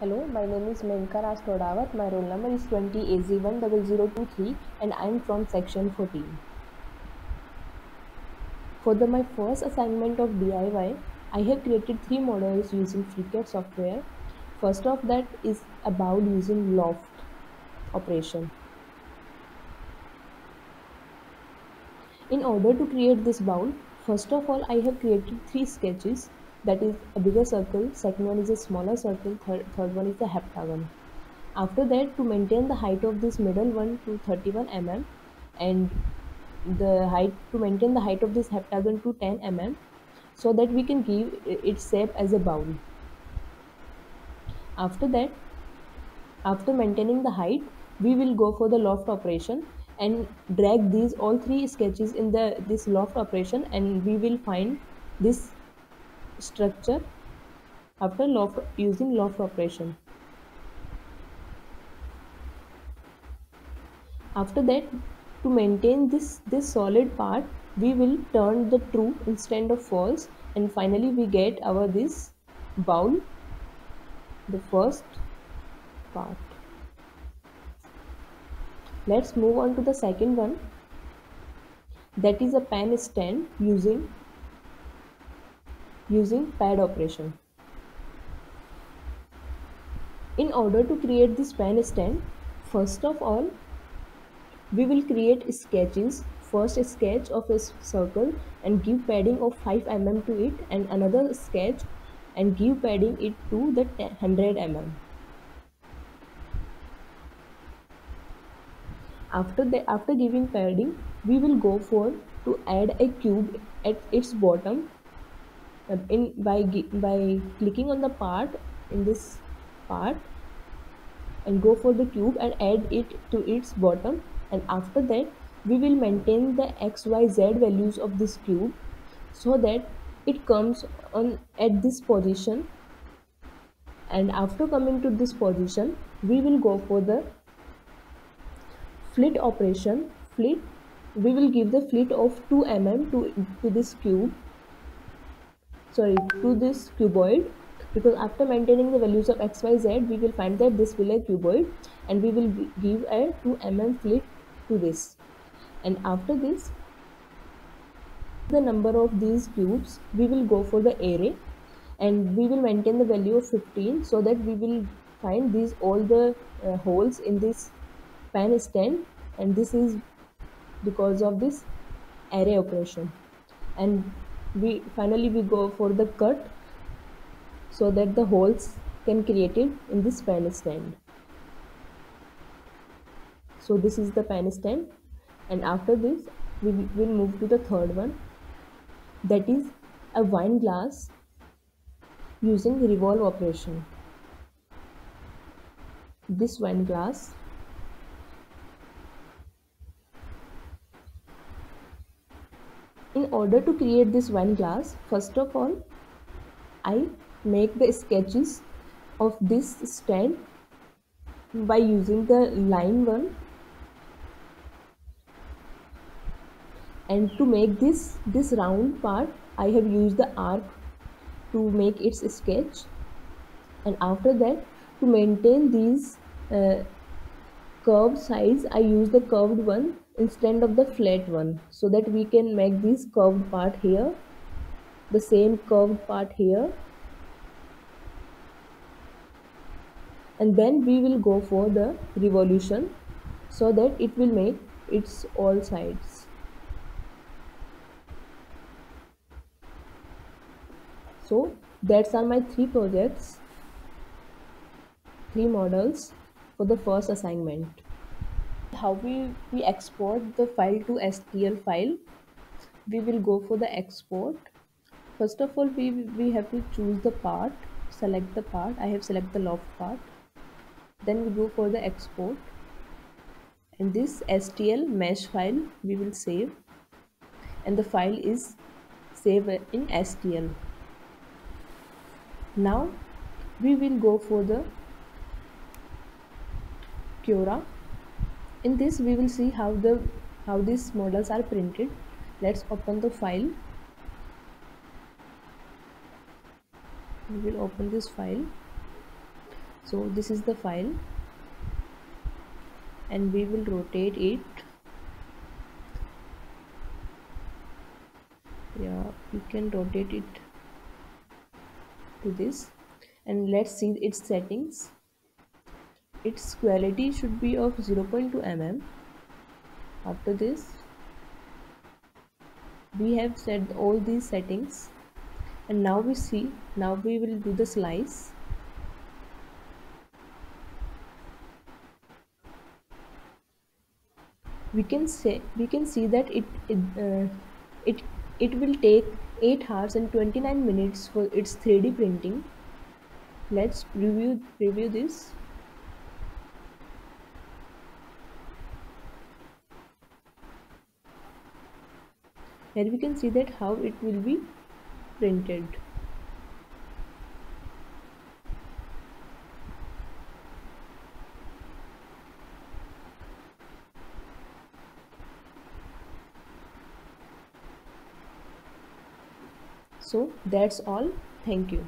Hello, my name is Menka Raj Todawat. My roll number is 20 AZ10023 and I am from section 14. For my first assignment of DIY, I have created 3 models using FreeCAD software. First of that is about using loft operation. In order to create this bowl, first of all I have created 3 sketches, that is a bigger circle, second one is a smaller circle, third one is a heptagon. After that, to maintain the height of this middle one to 31 mm and the height to maintain the height of this heptagon to 10 mm, so that we can give its shape as a bowl. After that, after maintaining the height, we will go for the loft operation and drag these all 3 sketches in this loft operation, and we will find this structure after using loft operation. After that, to maintain this solid part, we will turn the true instead of false, and finally we get our this bowl, the first part. Let's move on to the second one, that is a pen stand using pad operation. In order to create this pen stand, first of all we will create sketches. First sketch of a circle and give padding of 5 mm to it, and another sketch and give padding it to the 100 mm. After giving padding, we will go for to add a cube at its bottom by clicking on the part in this part and go for the cube and add it to its bottom, and after that we will maintain the XYZ values of this cube so that it comes on at this position, and after coming to this position we will go for the flit operation. Flit, we will give the flit of 2 mm to this cube, sorry, to this cuboid, because after maintaining the values of XYZ we will find that this will a cuboid, and we will give a 2 mm flit to this. And after this, the number of these cubes, we will go for the array and we will maintain the value of 15, so that we will find these all the holes in this pan stand, and this is because of this array operation. And we finally go for the cut, so that the holes can created in this pan stand. So this is the pan stand, and after this we will move to the third one, that is a wine glass using revolve operation. This wine glass, in order to create this wine glass, first of all I make the sketches of this stand by using the line one, and to make this round part I have used the arc to make its sketch. And after that, to maintain these curved sides, I use the curved one instead of the flat one, so that we can make this curved part here, the same curved part here, and then we will go for the revolution so that it will make its all sides. So that's are my 3 projects, 3 models for the first assignment. How we export the file to STL file? We will go for the export. First of all, we have to choose the part, select the part. I have selected the loft part. Then we go for the export, and this STL mesh file we will save, and the file is saved in STL. Now we will go for the Cura. In this we will see how these models are printed. Let's open the file. We will open this file. So this is the file, and we will rotate it. Yeah, you can rotate it to this, and let's see its settings. Its quality should be of 0.2 mm. After this, we have set all these settings, and now we will do the slice. We can see that it it will take 8 hours and 29 minutes for its 3D printing. Let's review this. Here we can see that how it will be printed. So that's all. Thank you.